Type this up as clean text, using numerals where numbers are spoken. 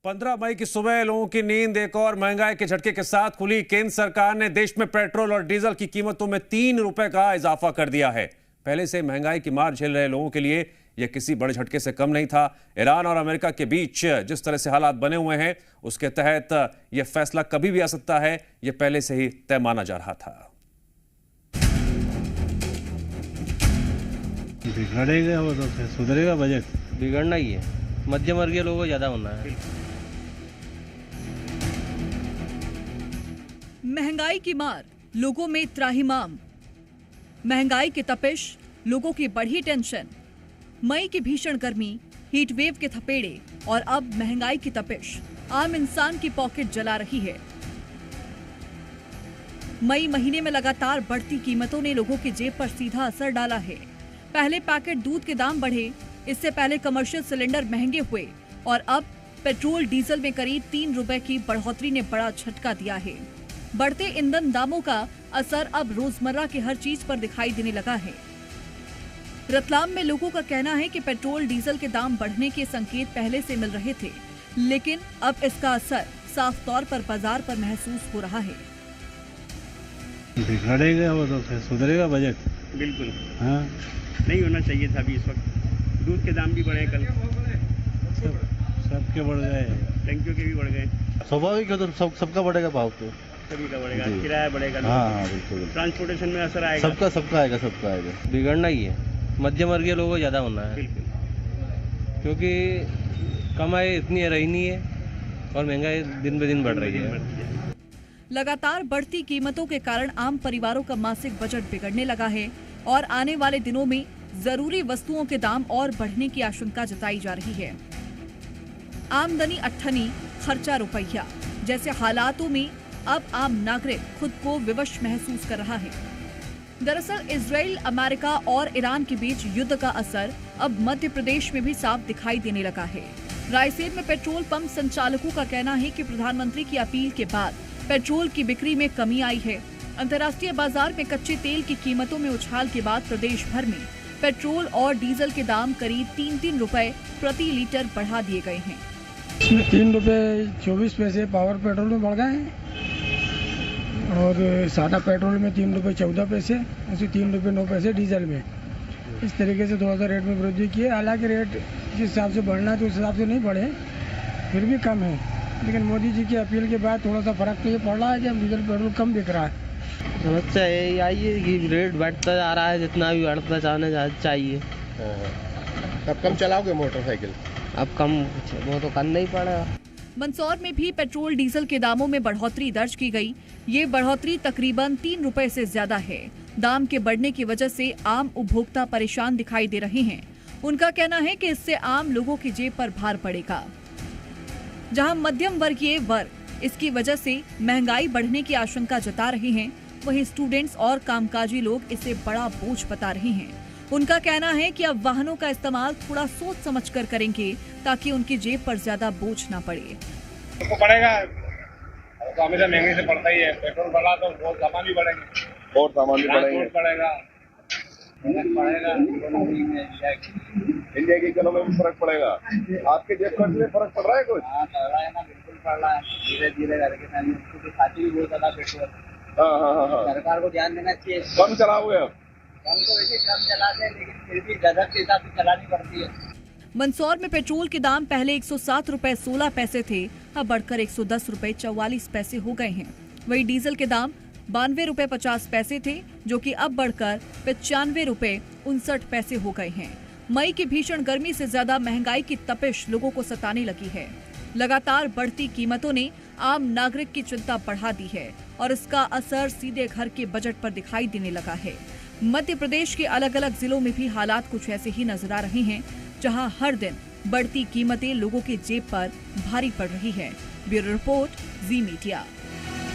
15 मई की सुबह लोगों की नींद एक और महंगाई के झटके के साथ खुली। केंद्र सरकार ने देश में पेट्रोल और डीजल की कीमतों में 3 रुपए का इजाफा कर दिया है। पहले से महंगाई की मार झेल रहे लोगों के लिए यह किसी बड़े झटके से कम नहीं था। ईरान और अमेरिका के बीच जिस तरह से हालात बने हुए हैं, उसके तहत यह फैसला कभी भी आ सकता है, यह पहले से ही तय माना जा रहा था। बिगड़ेगा वो तो फिर सुधरेगा बजट। बिगड़ना ही है, मध्यम वर्गीय लोगों को ज्यादा होना है। महंगाई की मार, लोगों में त्राहिमाम। महंगाई की तपिश, लोगों की बढ़ी टेंशन। मई की भीषण गर्मी, हीट वेव के थपेड़े और अब महंगाई की तपिश आम इंसान की पॉकेट जला रही है। मई महीने में लगातार बढ़ती कीमतों ने लोगों की जेब पर सीधा असर डाला है। पहले पैकेट दूध के दाम बढ़े, इससे पहले कमर्शियल सिलेंडर महंगे हुए और अब पेट्रोल डीजल में करीब 3 रुपए की बढ़ोतरी ने बड़ा झटका दिया है। बढ़ते ईंधन दामों का असर अब रोजमर्रा की हर चीज पर दिखाई देने लगा है। रतलाम में लोगों का कहना है कि पेट्रोल डीजल के दाम बढ़ने के संकेत पहले से मिल रहे थे, लेकिन अब इसका असर साफ तौर पर बाजार पर महसूस हो रहा है। बिगड़ेगा वो तो फिर सुधरेगा बजट। बिल्कुल हाँ, नहीं होना चाहिए था अभी। इस वक्त दूध के दाम भी बढ़े, कल सबके बढ़ गए, टंकियों के भी बढ़ गए। स्वाभाविक है, तो सबका बढ़ेगा भाव तो सभी का बढ़ेगा, किराया बढ़ेगा। हाँ बिल्कुल, ट्रांसपोर्टेशन में असर आएगा। सबका आएगा। बिगड़ना ही है, मध्यम वर्गीय लोगों को ज्यादा होना है। बिल्कुल, क्योंकि कमाई इतनी रही नहीं है और महंगाई दिन ब दिन बढ़ रही है। लगातार बढ़ती कीमतों के कारण आम परिवारों का मासिक बजट बिगड़ने लगा है और आने वाले दिनों में जरूरी वस्तुओं के दाम और बढ़ने की आशंका जताई जा रही है। आमदनी अट्ठनी, खर्चा रुपया जैसे हालातों में अब आम नागरिक खुद को विवश महसूस कर रहा है। दरअसल इजराइल, अमेरिका और ईरान के बीच युद्ध का असर अब मध्य प्रदेश में भी साफ दिखाई देने लगा है। रायसेन में पेट्रोल पंप संचालकों का कहना है कि प्रधानमंत्री की अपील के बाद पेट्रोल की बिक्री में कमी आई है। अंतर्राष्ट्रीय बाजार में कच्चे तेल की कीमतों में उछाल के बाद प्रदेश भर में पेट्रोल और डीजल के दाम करीब 3-3 रुपए प्रति लीटर बढ़ा दिए गए हैं। इसमें 3 रुपए 24 पैसे पावर पेट्रोल में बढ़ गए हैं और सादा पेट्रोल में 3 रुपए 14 पैसे, ऐसे 3 रुपए 9 पैसे डीजल में। इस तरीके से थोड़ा सा रेट में वृद्धि की है। हालांकि रेट जिस हिसाब से बढ़ना है तो उस हिसाब से नहीं बढ़े, फिर भी कम है। लेकिन मोदी जी की अपील के बाद थोड़ा सा फर्क तो ये पड़ रहा है कि अब डीजल पेट्रोल कम बिक रहा है। समस्या यही आई है कि रेट बढ़ता जा रहा है, जितना भी बढ़ता जाना चाहिए। अब कम चलाओगे मोटरसाइकिल? अब कम वो तो करना ही पड़ेगा। मंदसौर में भी पेट्रोल डीजल के दामों में बढ़ोतरी दर्ज की गई। ये बढ़ोतरी तकरीबन 3 रुपए से ज्यादा है। दाम के बढ़ने की वजह से आम उपभोक्ता परेशान दिखाई दे रहे हैं। उनका कहना है कि इससे आम लोगों की जेब पर भार पड़ेगा। जहां मध्यम वर्गीय वर्ग इसकी वजह से महंगाई बढ़ने की आशंका जता रहे हैं, वहीं स्टूडेंट्स और कामकाजी लोग इसे बड़ा बोझ बता रहे हैं। उनका कहना है कि अब वाहनों का इस्तेमाल थोड़ा सोच समझकर करेंगे ताकि उनकी जेब पर ज्यादा बोझ न पड़े। तो पड़ेगा, तो हमेशा महंगे से पड़ता ही है। पेट्रोल बढ़ा तो बहुत सामान भी बढ़ेंगे, और सामान भी बढ़ेंगे, पड़ेगा। इंडिया की इकोनॉमी में फर्क पड़ेगा। आपके जेब खर्च में फर्क पड़ रहा है कुछ? हाँ, पड़ रहा है ना, बिल्कुल पड़ रहा है। धीरे धीरे करके खाती भी बहुत ज्यादा पेट्रोल। हाँ। सरकार को ध्यान देना चाहिए। कम चलाओगे अब? हम तो वैसे कम चलाते हैं, लेकिन फिर भी गजब के हिसाब से चलानी पड़ती है। मंदसौर में पेट्रोल के दाम पहले 107 रुपए 16 पैसे थे, अब बढ़कर 110 रुपए 44 पैसे हो गए हैं। वहीं डीजल के दाम 92 रुपए 50 पैसे थे, जो कि अब बढ़कर 95 रुपए 59 पैसे हो गए हैं। मई की भीषण गर्मी से ज्यादा महंगाई की तपिश लोगों को सताने लगी है। लगातार बढ़ती कीमतों ने आम नागरिक की चिंता बढ़ा दी है और इसका असर सीधे घर के बजट पर दिखाई देने लगा है। मध्य प्रदेश के अलग अलग जिलों में भी हालात कुछ ऐसे ही नजर आ रहे हैं, जहां हर दिन बढ़ती कीमतें लोगों की जेब पर भारी पड़ रही है। ब्यूरो रिपोर्ट, जी मीडिया।